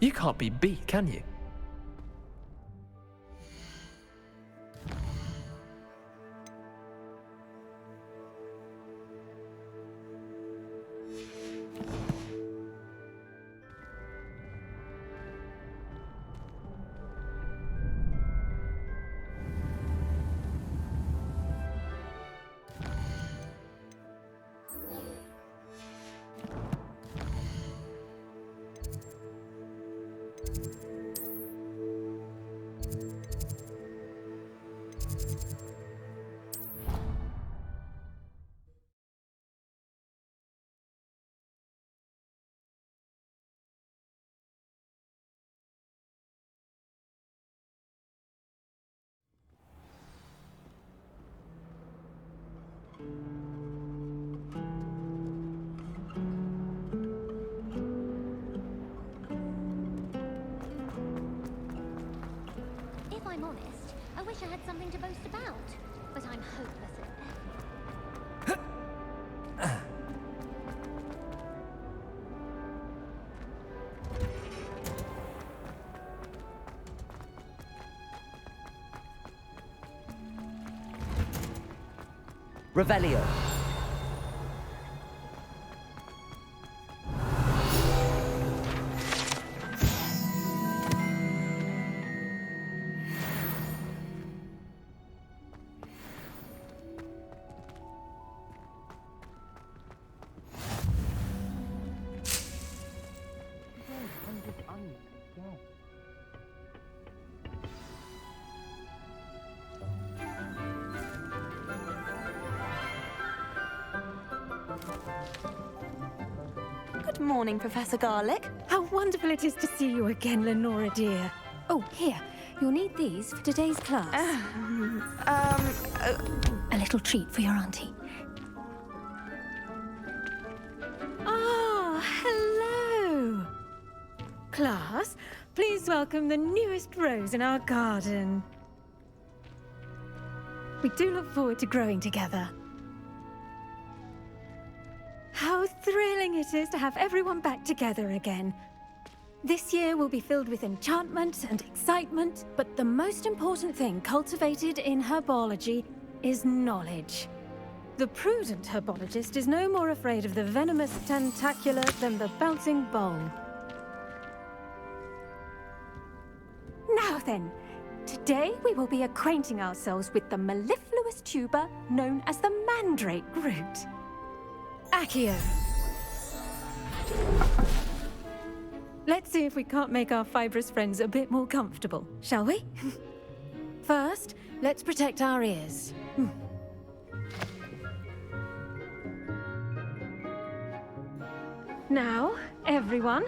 You can't be beat, can you? If I'm honest, I wish I had something to boast about, but I'm hopeless at that. Revelio. Good morning, Professor Garlic. How wonderful it is to see you again, Lenora dear. Oh, here. You'll need these for today's class. A little treat for your auntie. Ah, hello. Class, please welcome the newest rose in our garden. We do look forward to growing together. How thrilling it is to have everyone back together again. This year will be filled with enchantment and excitement, but the most important thing cultivated in herbology is knowledge. The prudent herbologist is no more afraid of the venomous tentacular than the bouncing bowl. Now then, today we will be acquainting ourselves with the mellifluous tuber known as the mandrake root. Accio. Let's see if we can't make our fibrous friends a bit more comfortable, shall we? First, let's protect our ears. Now, everyone,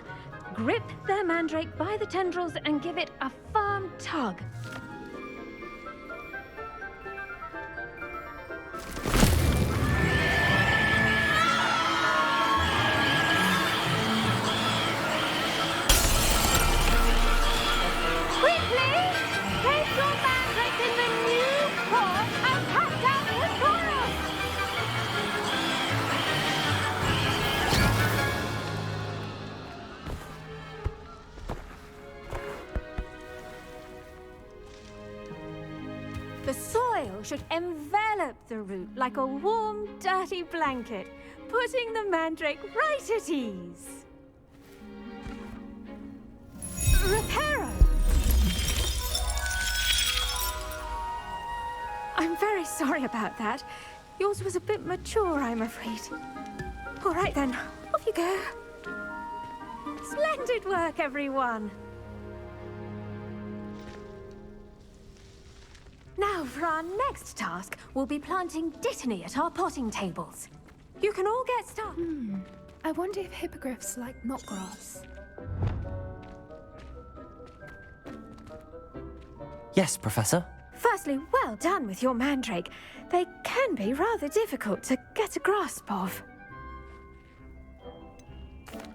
grip their mandrake by the tendrils and give it a firm tug. The soil should envelop the root like a warm, dirty blanket, putting the mandrake right at ease. Reparo! I'm very sorry about that. Yours was a bit mature, I'm afraid. All right then, off you go. Splendid work, everyone. Now, for our next task, we'll be planting dittany at our potting tables. You can all get started. I wonder if hippogriffs like knotgrass. Yes, Professor. Firstly, well done with your mandrake. They can be rather difficult to get a grasp of.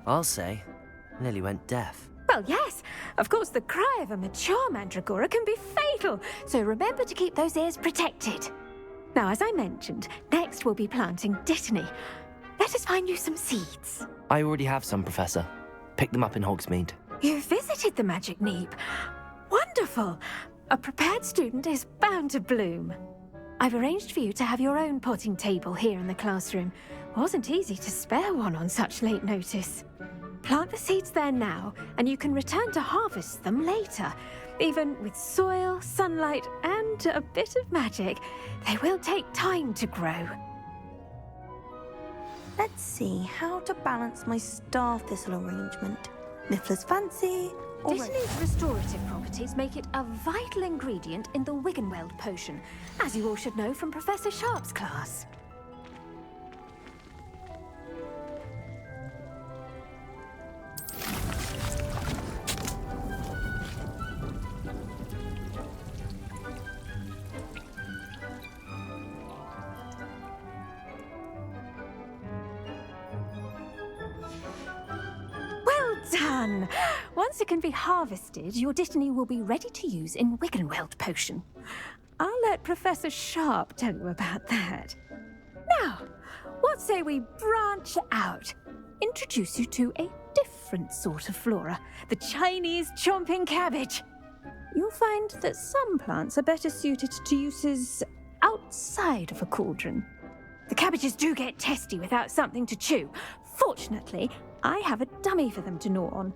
I'll say. Nearly went deaf. Well, yes. Of course, the cry of a mature mandragora can be fatal, so remember to keep those ears protected. Now, as I mentioned, next we'll be planting dittany. Let us find you some seeds. I already have some, Professor. Pick them up in Hogsmeade. You visited completed the magic neep. Wonderful! A prepared student is bound to bloom. I've arranged for you to have your own potting table here in the classroom. Wasn't easy to spare one on such late notice. Plant the seeds there now, and you can return to harvest them later. Even with soil, sunlight, and a bit of magic, they will take time to grow. Let's see how to balance my star thistle arrangement. Mifflin's fancy, or Disney's restorative properties make it a vital ingredient in the Wiggenweld potion, as you all should know from Professor Sharp's class. Done! Once it can be harvested, your Dittany will be ready to use in Wiggenweld potion. I'll let Professor Sharp tell you about that. Now, what say we branch out? Introduce you to a different sort of flora, the Chinese chomping cabbage. You'll find that some plants are better suited to uses outside of a cauldron. The cabbages do get testy without something to chew. Fortunately, I have a dummy for them to gnaw on.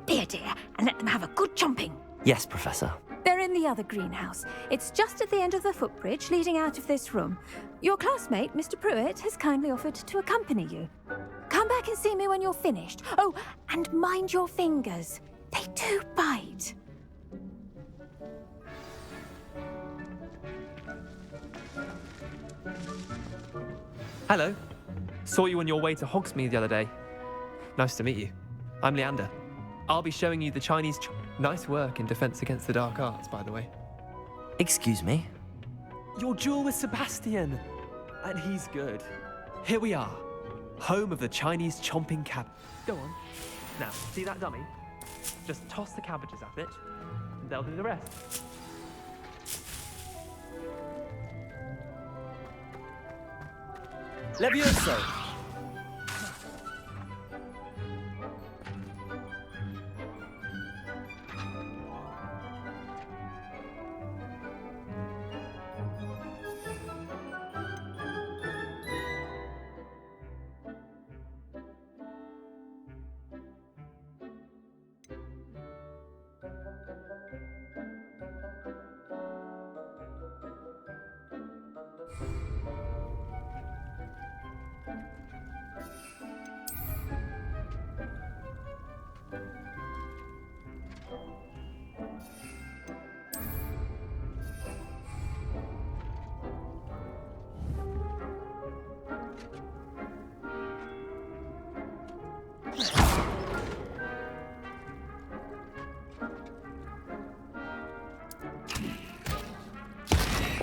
Be a dear and let them have a good chomping. Yes, Professor. They're in the other greenhouse. It's just at the end of the footbridge leading out of this room. Your classmate, Mr. Pruitt, has kindly offered to accompany you. Come back and see me when you're finished. Oh, and mind your fingers. They do bite. Hello. Saw you on your way to Hogsmeade the other day. Nice to meet you. I'm Leander. I'll be showing you the Chinese Nice work in Defense Against the Dark Arts, by the way. Excuse me? Your duel with Sebastian! And he's good. Here we are. Home of the Chinese chomping cab. Go on. Now, see that dummy? Just toss the cabbages at it, and they'll do the rest. Levioso!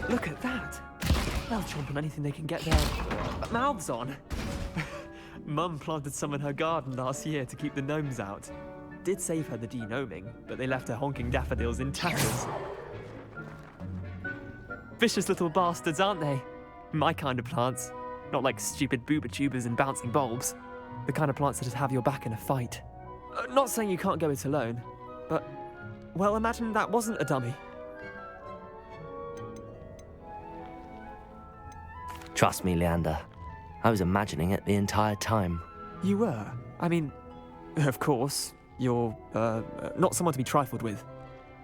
Look at that! They'll chomp on anything they can get their mouths on. Mum planted some in her garden last year to keep the gnomes out. Did save her the de-gnoming, but they left her honking daffodils in tatters. Vicious little bastards, aren't they? My kind of plants. Not like stupid booba tubers and bouncing bulbs. The kind of plants that just have your back in a fight. Not saying you can't go it alone, but, well, imagine that wasn't a dummy. Trust me, Leander. I was imagining it the entire time. You were? I mean, of course, you're, not someone to be trifled with.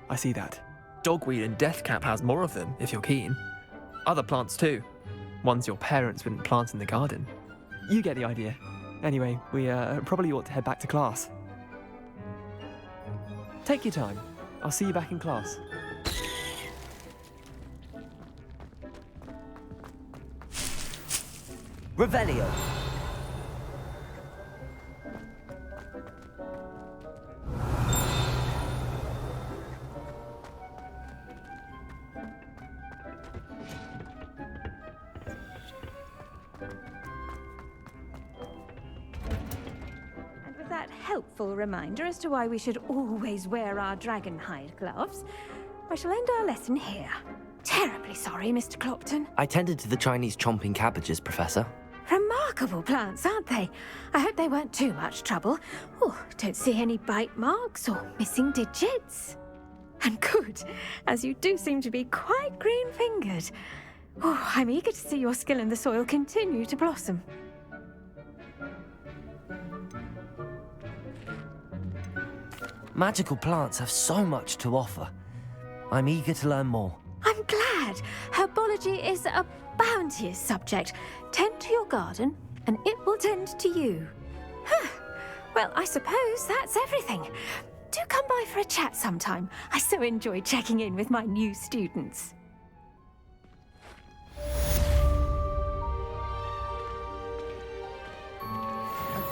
I see that. Dogweed and deathcap has more of them, if you're keen. Other plants too. Ones your parents wouldn't plant in the garden. You get the idea. Anyway, we probably ought to head back to class. Take your time. I'll see you back in class. Revelio! And with that helpful reminder as to why we should always wear our dragon hide gloves, I shall end our lesson here. Terribly sorry, Mr. Clopton. I tended to the Chinese chomping cabbages, Professor. Remarkable plants, aren't they? I hope they weren't too much trouble. Oh, don't see any bite marks or missing digits. And good, as you do seem to be quite green-fingered. Oh, I'm eager to see your skill in the soil continue to blossom. Magical plants have so much to offer. I'm eager to learn more. I'm glad. Herbology is a bounteous subject. Tend to your garden, and it will tend to you. Huh. Well, I suppose that's everything. Do come by for a chat sometime. I so enjoy checking in with my new students.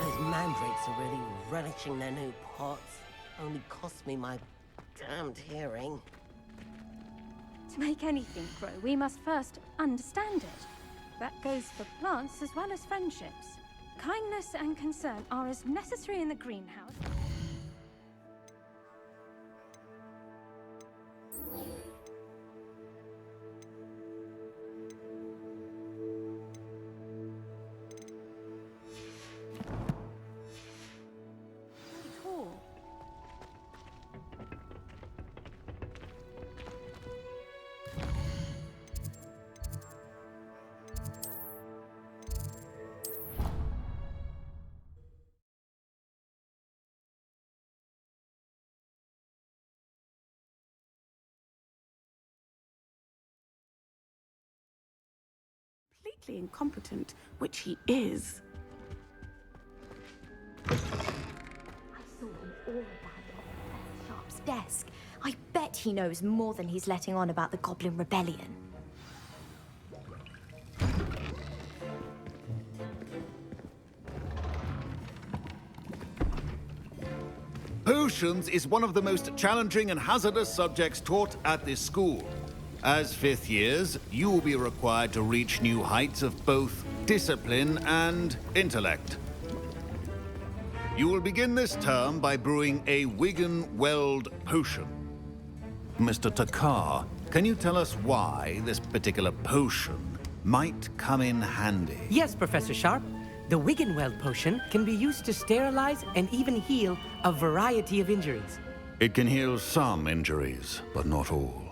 Those mandrakes are really relishing their new pots. Only cost me my damned hearing. To make anything grow, we must first understand it. That goes for plants as well as friendships. Kindness and concern are as necessary in the greenhouse. Completely incompetent, which he is. I saw him all about Professor Sharp's desk. I bet he knows more than he's letting on about the Goblin Rebellion. Potions is one of the most challenging and hazardous subjects taught at this school. As fifth years, you will be required to reach new heights of both discipline and intellect. You will begin this term by brewing a Wiggenweld potion. Mr. Takar, can you tell us why this particular potion might come in handy? Yes, Professor Sharp. The Wiggenweld potion can be used to sterilize and even heal a variety of injuries. It can heal some injuries, but not all.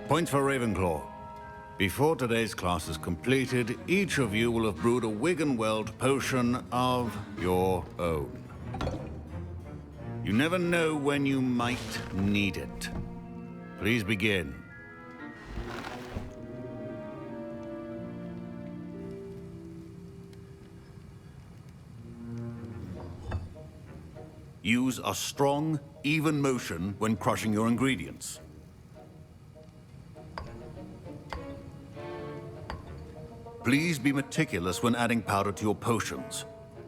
Points for Ravenclaw. Before today's class is completed, each of you will have brewed a Wiggenweld potion of your own. You never know when you might need it. Please begin. Use a strong, even motion when crushing your ingredients. Please be meticulous when adding powder to your potions.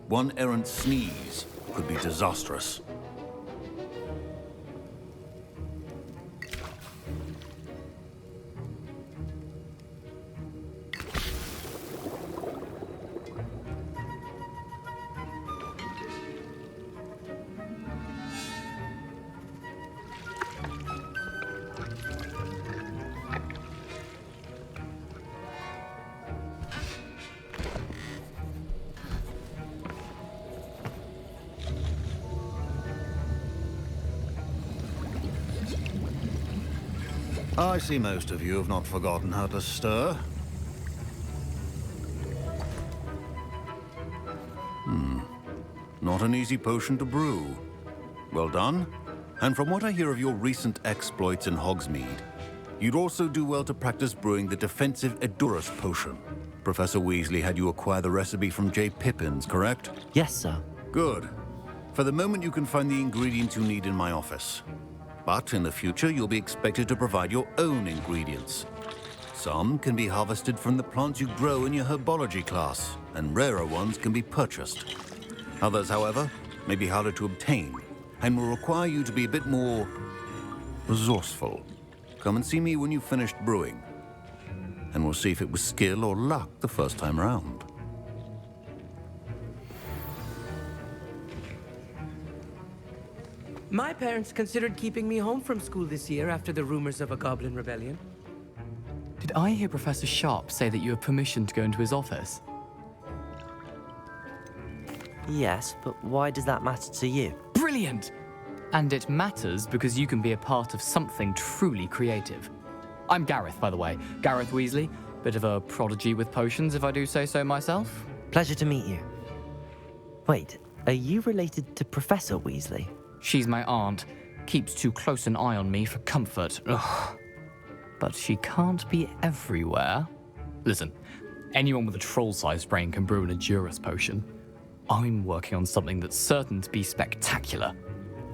One errant sneeze could be disastrous. I see most of you have not forgotten how to stir. Not an easy potion to brew. Well done. And from what I hear of your recent exploits in Hogsmeade, you'd also do well to practice brewing the defensive Edurus potion. Professor Weasley had you acquire the recipe from J. Pippins, correct? Yes, sir. Good. For the moment, you can find the ingredients you need in my office. But in the future, you'll be expected to provide your own ingredients. Some can be harvested from the plants you grow in your herbology class, and rarer ones can be purchased. Others, however, may be harder to obtain, and will require you to be a bit more resourceful. Come and see me when you've finished brewing, and we'll see if it was skill or luck the first time round. My parents considered keeping me home from school this year after the rumors of a Goblin Rebellion. Did I hear Professor Sharp say that you have permission to go into his office? Yes, but why does that matter to you? Brilliant! And it matters because you can be a part of something truly creative. I'm Gareth, by the way. Gareth Weasley. Bit of a prodigy with potions, if I do say so myself. Pleasure to meet you. Wait, are you related to Professor Weasley? She's my aunt. Keeps too close an eye on me for comfort. Ugh. But she can't be everywhere. Listen, anyone with a troll-sized brain can brew an Edurus potion. I'm working on something that's certain to be spectacular.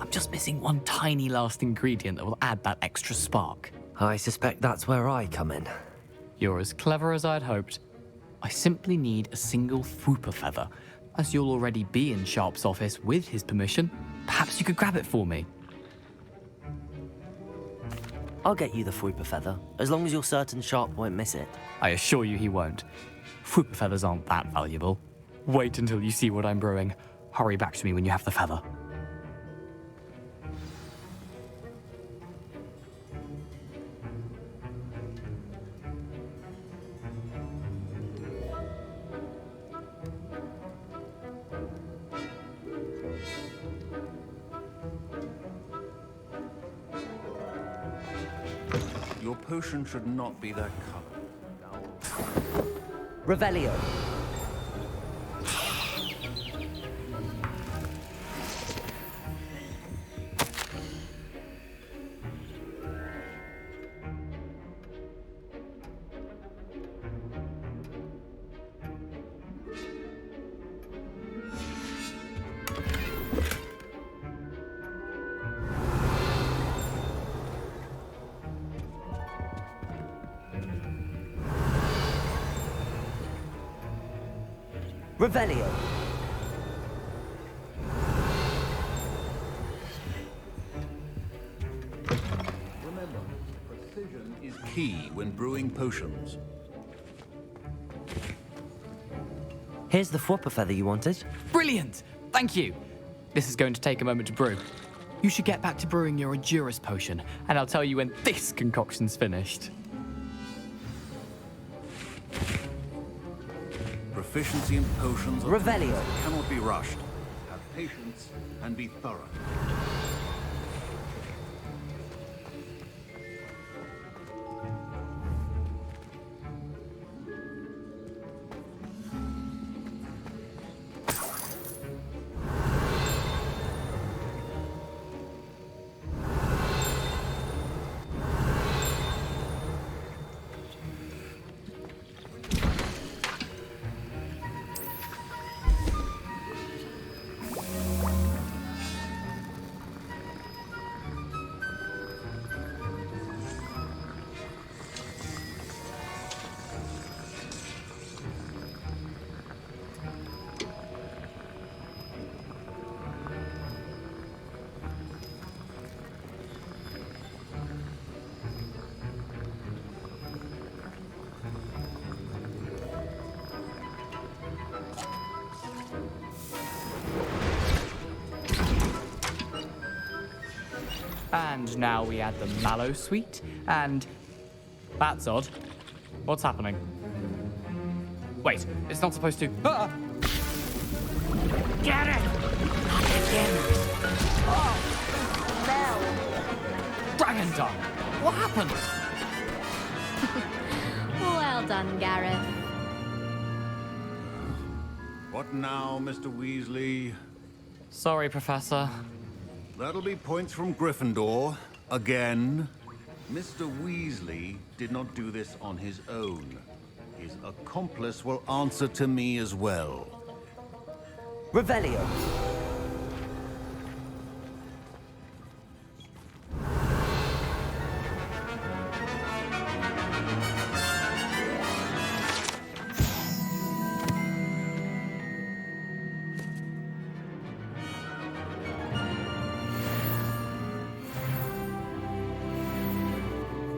I'm just missing one tiny last ingredient that will add that extra spark. I suspect that's where I come in. You're as clever as I'd hoped. I simply need a single Fwooper feather. As you'll already be in Sharp's office with his permission, perhaps you could grab it for me. I'll get you the Fwooper feather, as long as you're certain Sharp won't miss it. I assure you he won't. Fwooper feathers aren't that valuable. Wait until you see what I'm brewing. Hurry back to me when you have the feather. Your potion should not be that color. Revelio. Revelio. Remember, precision is key when brewing potions. Here's the Fwooper feather you wanted. Brilliant! Thank you! This is going to take a moment to brew. You should get back to brewing your Edurus potion, and I'll tell you when this concoction's finished. Proficiency in potions Revelio. Cannot be rushed. Have patience and be thorough. And now we add the mallow sweet, and... That's odd. What's happening? Wait, it's not supposed to... Ah! Get it! Not again. Dragon Dung! What happened? Well done, Gareth. What now, Mr. Weasley? Sorry, Professor. That'll be points from Gryffindor. Again. Mr. Weasley did not do this on his own. His accomplice will answer to me as well. Revelio.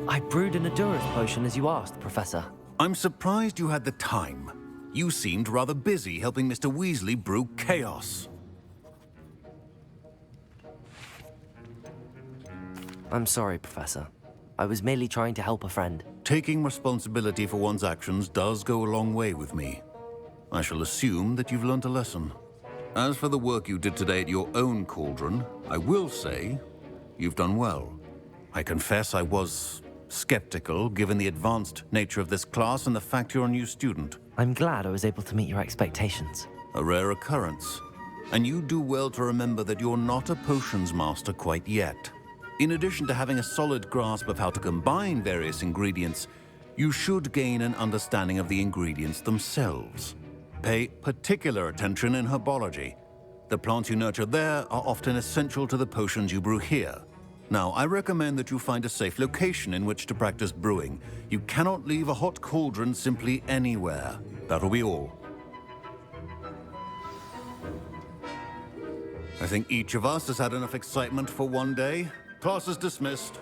I brewed an Edurus potion as you asked, Professor. I'm surprised you had the time. You seemed rather busy helping Mr. Weasley brew chaos. I'm sorry, Professor. I was merely trying to help a friend. taking responsibility for one's actions does go a long way with me. I shall assume that you've learnt a lesson. As for the work you did today at your own cauldron, I will say you've done well. I confess I was skeptical, given the advanced nature of this class and the fact you're a new student. I'm glad I was able to meet your expectations. A rare occurrence. And you do well to remember that you're not a potions master quite yet. In addition to having a solid grasp of how to combine various ingredients, you should gain an understanding of the ingredients themselves. Pay particular attention in herbology. The plants you nurture there are often essential to the potions you brew here. Now, I recommend that you find a safe location in which to practice brewing. You cannot leave a hot cauldron simply anywhere. That'll be all. I think each of us has had enough excitement for one day. Class is dismissed.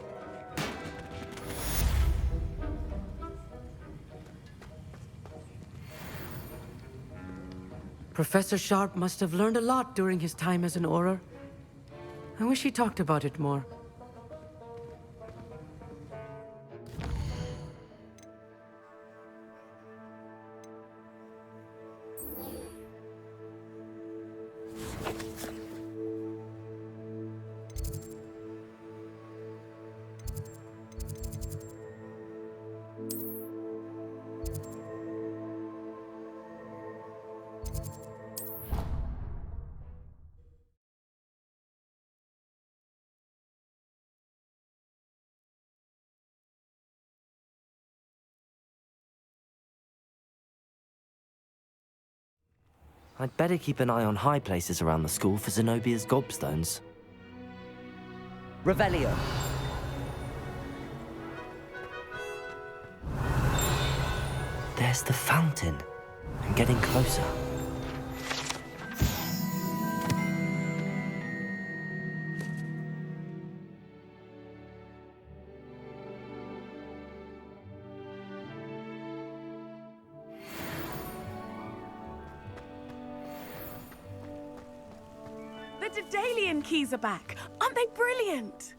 Professor Sharp must have learned a lot during his time as an Auror. I wish he talked about it more. I'd better keep an eye on high places around the school for Zenobia's gobstones. Revelio! There's the fountain. I'm getting closer. The Daedalian keys are back. Aren't they brilliant?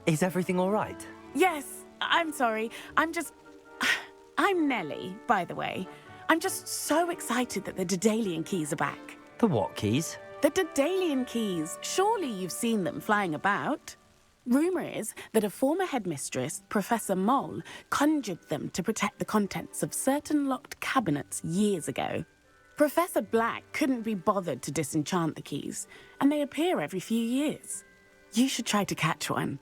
Is everything all right? Yes, I'm sorry. I'm Nellie, by the way. I'm just so excited that the Daedalian keys are back. The what keys? The Daedalian keys. Surely you've seen them flying about. Rumor is that a former headmistress, Professor Mole, conjured them to protect the contents of certain locked cabinets years ago. Professor Black couldn't be bothered to disenchant the keys, and they appear every few years. You should try to catch one.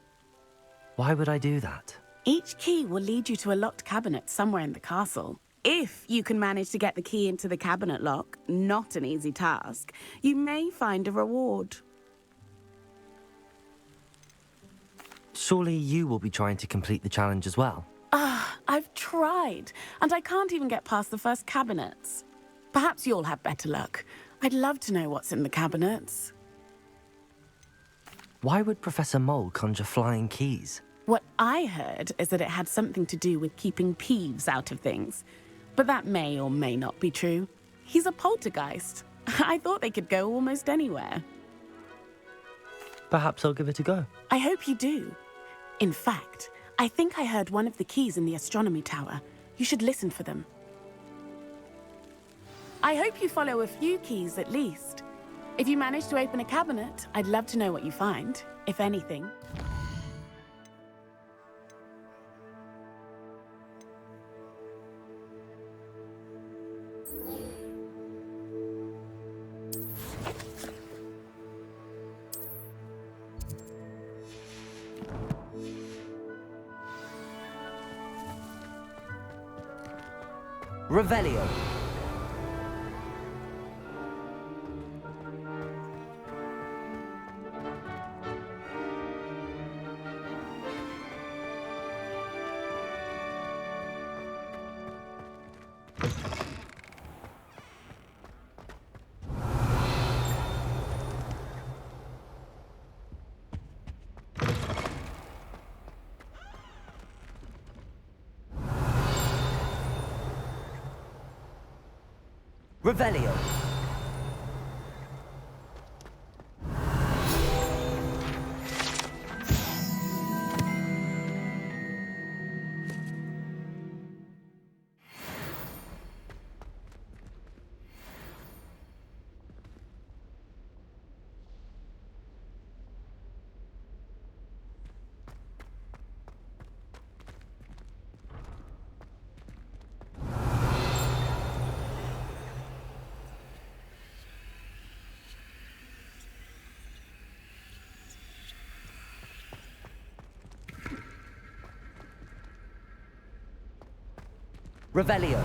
Why would I do that? Each key will lead you to a locked cabinet somewhere in the castle. If you can manage to get the key into the cabinet lock, not an easy task, you may find a reward. Surely you will be trying to complete the challenge as well. I've tried, and I can't even get past the first cabinets. Perhaps you'll have better luck. I'd love to know what's in the cabinets. Why would Professor Mole conjure flying keys? What I heard is that it had something to do with keeping Peeves out of things. But that may or may not be true. He's a poltergeist. I thought they could go almost anywhere. Perhaps I'll give it a go. I hope you do. In fact, I think I heard one of the keys in the astronomy tower. You should listen for them. I hope you follow a few keys at least. If you manage to open a cabinet, I'd love to know what you find, if anything. Revelio. Revelio. Revelio.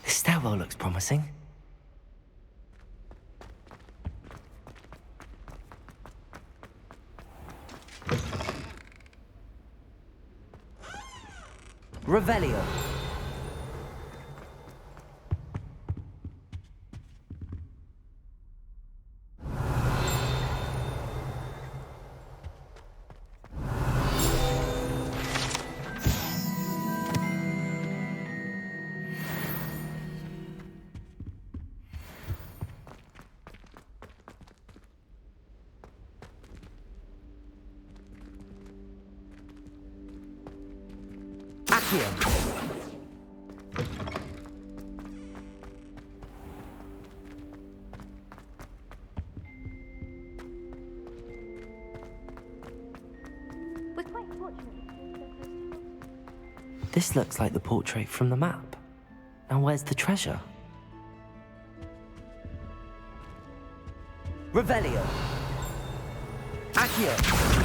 This stairwell looks promising. Revelio. Accio. We're quite fortunate. This looks like the portrait from the map. Now where's the treasure? Revelio. Accio.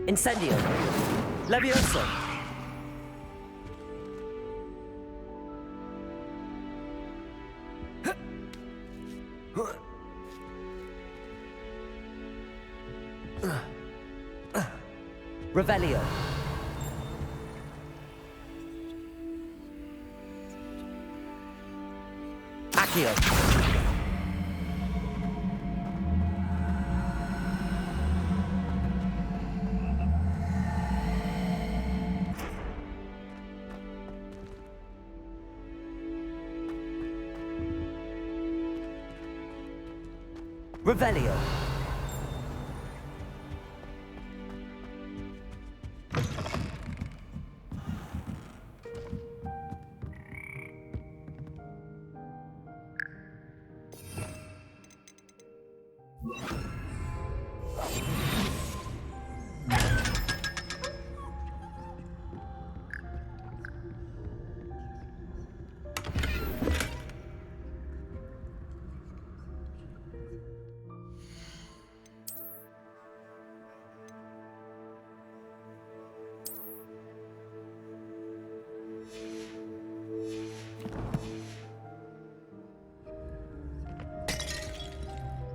Incendio. Levioso. Revelio. Accio. Revelio.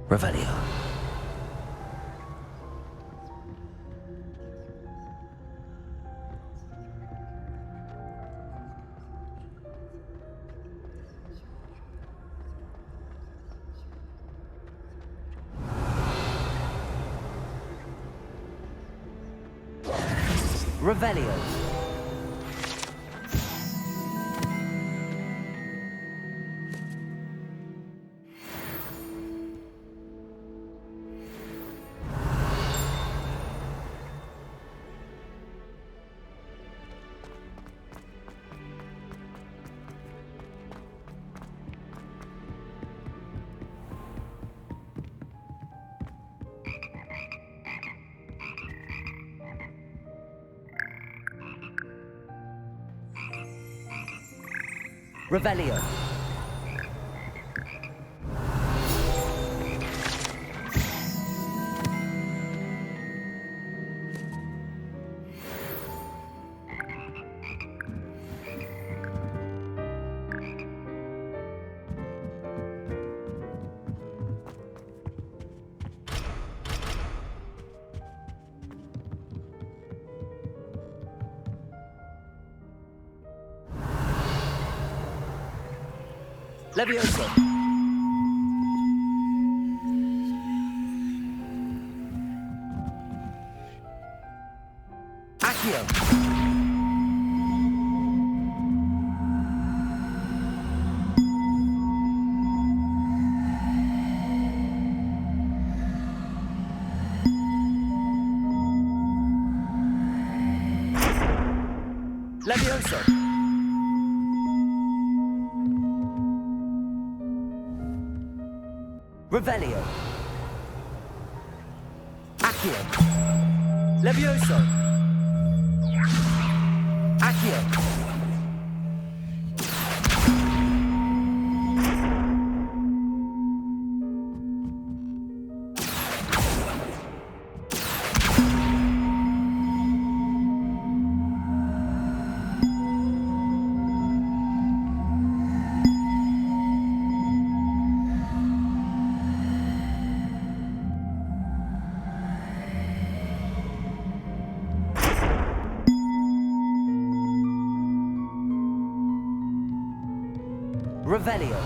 Revelio. Revelio. Revelio. Levioso. Levioso! Revelio! Accio! Levioso! Accio! Revelio.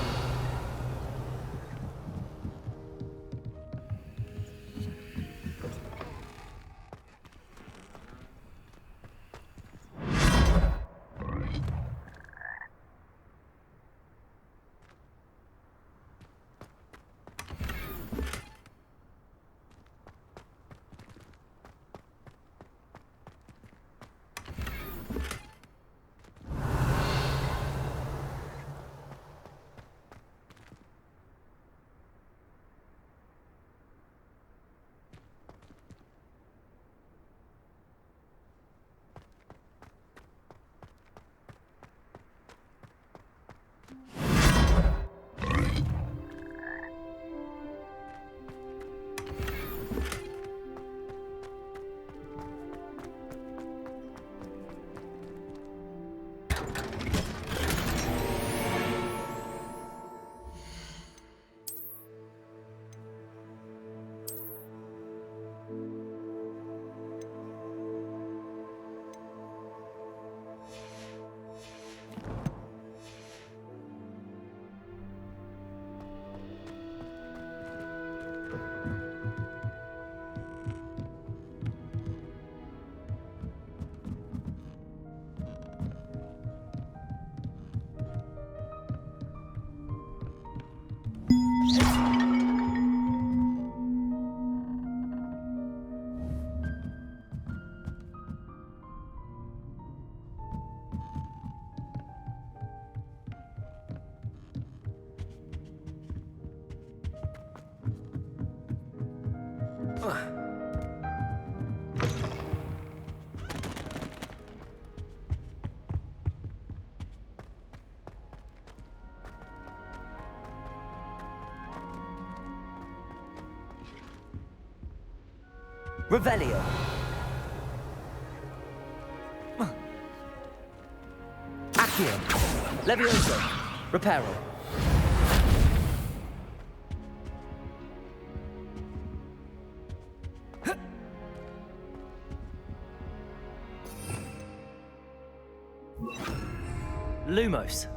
Revelio. Accio. Levioso. Reparo. Lumos.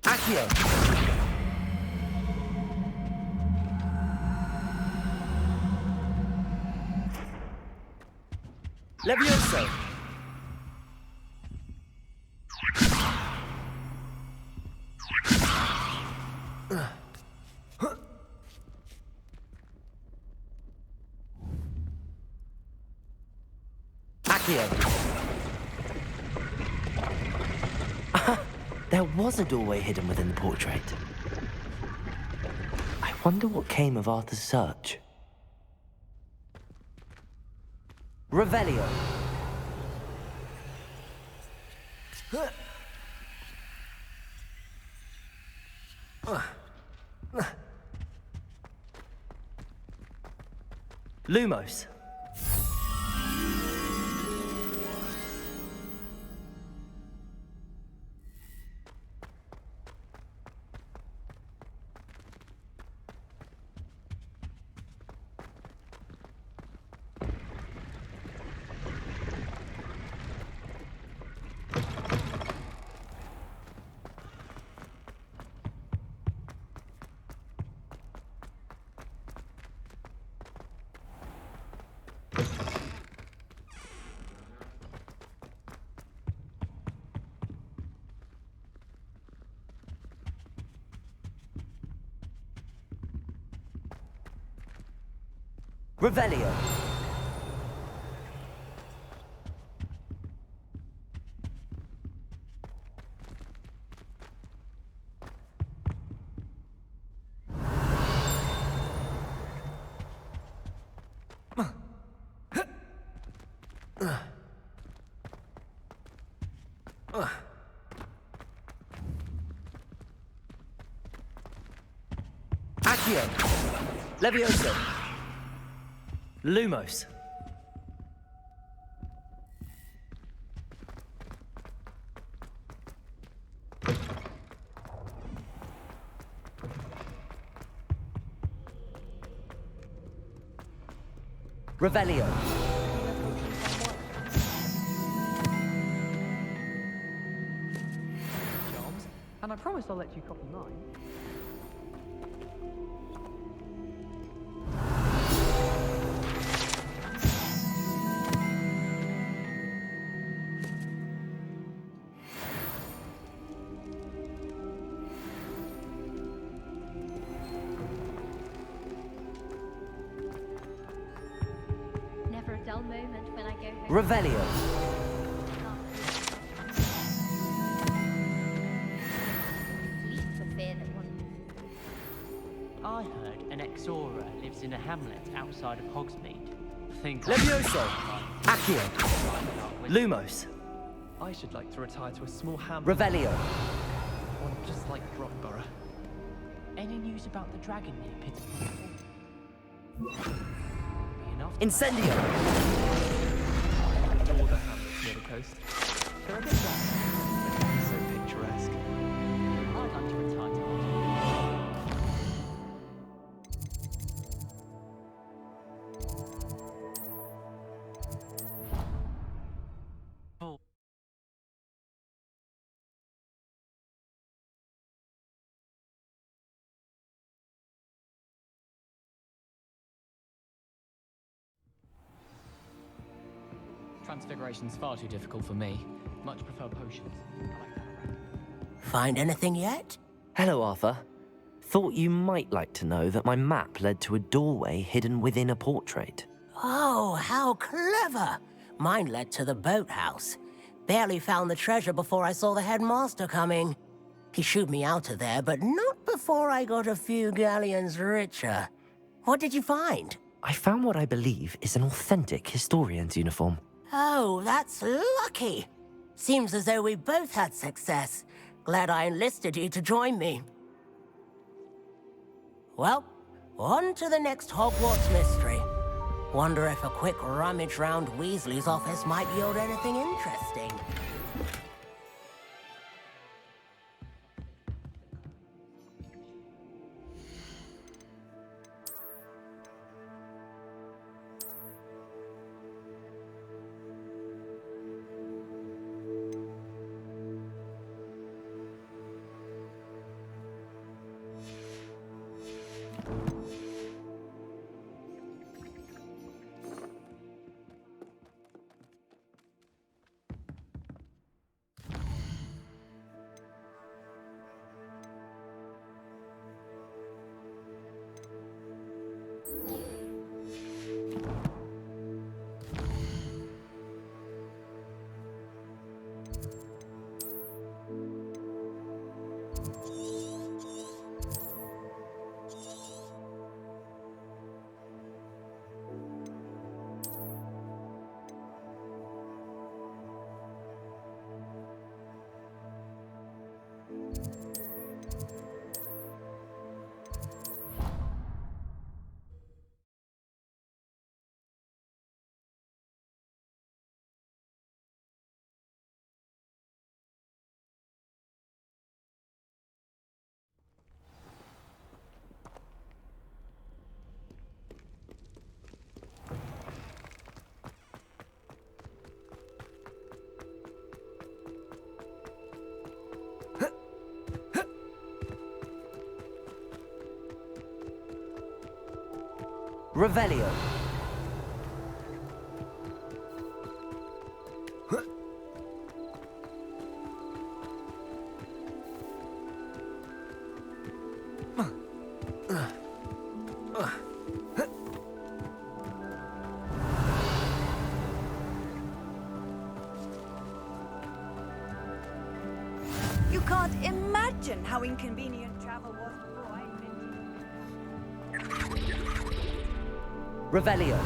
Accio. Levioso. There was a doorway hidden within the portrait. I wonder what came of Arthur's search. Revelio. Lumos. Revelio. Accio. Levioso. Lumos. Revelio. And I promise I'll let you copy mine. Never a dull moment when I go home. Revelio. Sleep for fear that one. I heard an Exora lives in a hamlet outside of Hogsmeade. Think Levioso. Accio. Lumos. I should like to retire to a small hamlet. Revelio. One just like Dropborough. Any news about the dragon near Pittsburgh? Incendio. All the hamlets near the coast. They're a bit dark, but so picturesque. I'd like to retire to Hogsmeade. Transfiguration's far too difficult for me. Much prefer potions. I like that already. Find anything yet? Hello, Arthur. Thought you might like to know that my map led to a doorway hidden within a portrait. Oh, how clever! Mine led to the boathouse. Barely found the treasure before I saw the headmaster coming. He shooed me out of there, but not before I got a few galleons richer. What did you find? I found what I believe is an authentic historian's uniform. Oh, that's lucky. Seems as though we both had success. Glad I enlisted you to join me. Well, on to the next Hogwarts mystery. Wonder if a quick rummage round Weasley's office might yield anything interesting. Revelio. Revelio.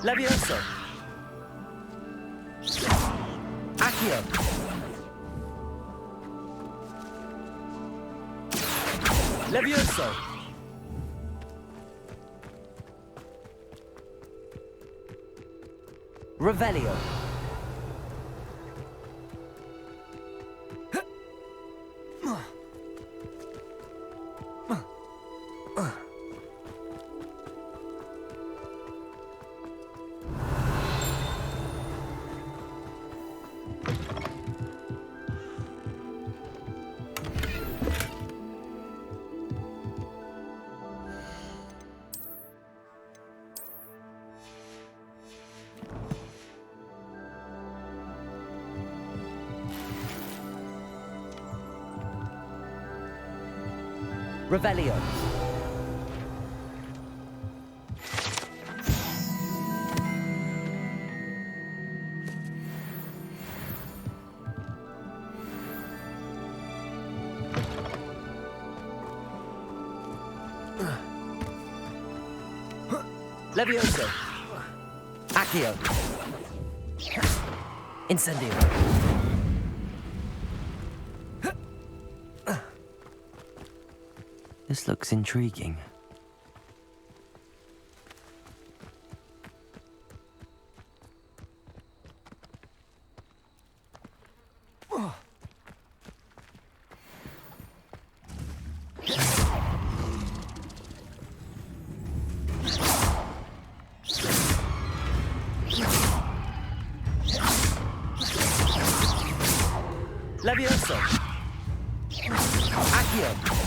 Levioso. Accio. Levioso. Revelio. Revelio. Levioso. Accio. Incendio. This looks intriguing. Levioso. Accio.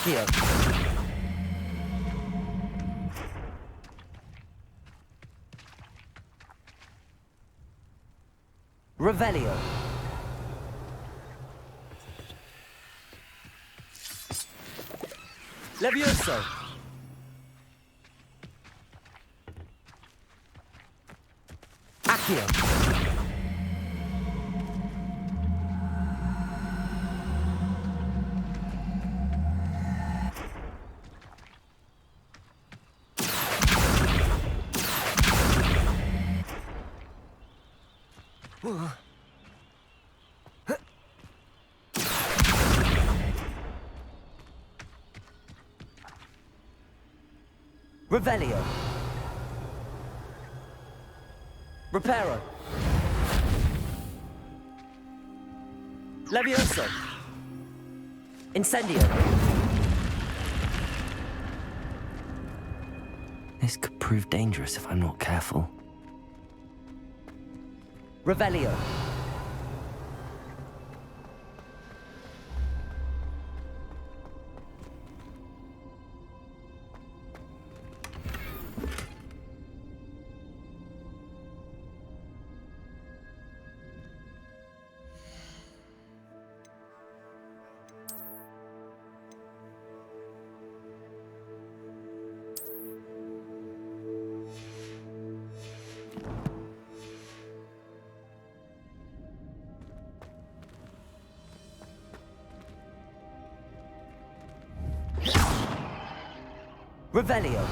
Accio. Revelio. Levioso. Accio. Revelio. Reparo. Levioso. Incendio. This could prove dangerous if I'm not careful. Revelio. Revelio.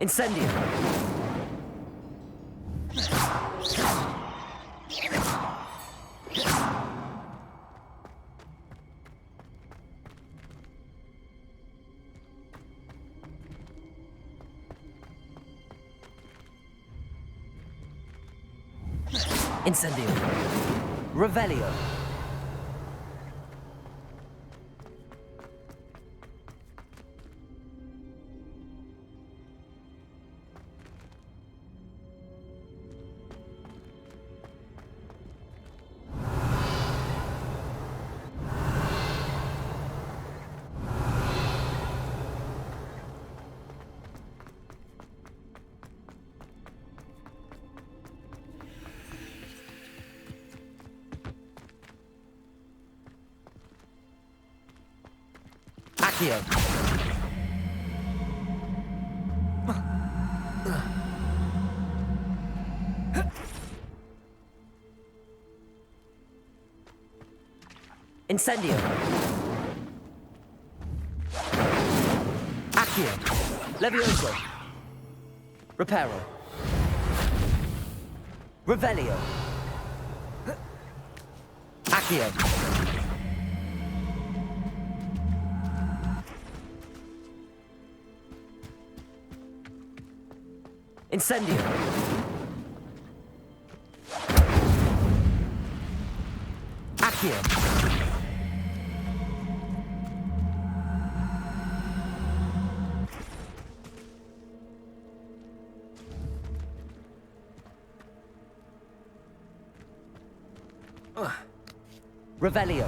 Incendio. Incendio. Revelio. Accio. Incendio. Accio. Levioso. Reparo. Revelio. Accio. Incendio. Accio. Revelio.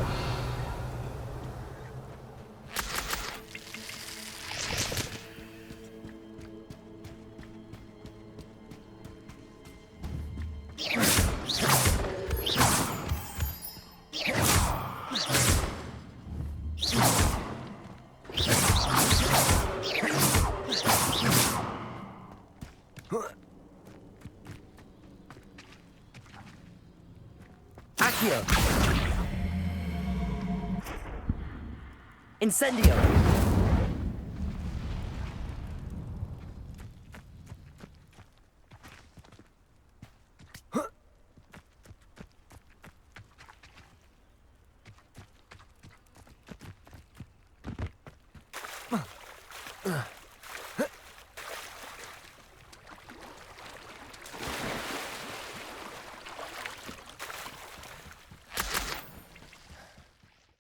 Accio. Incendio!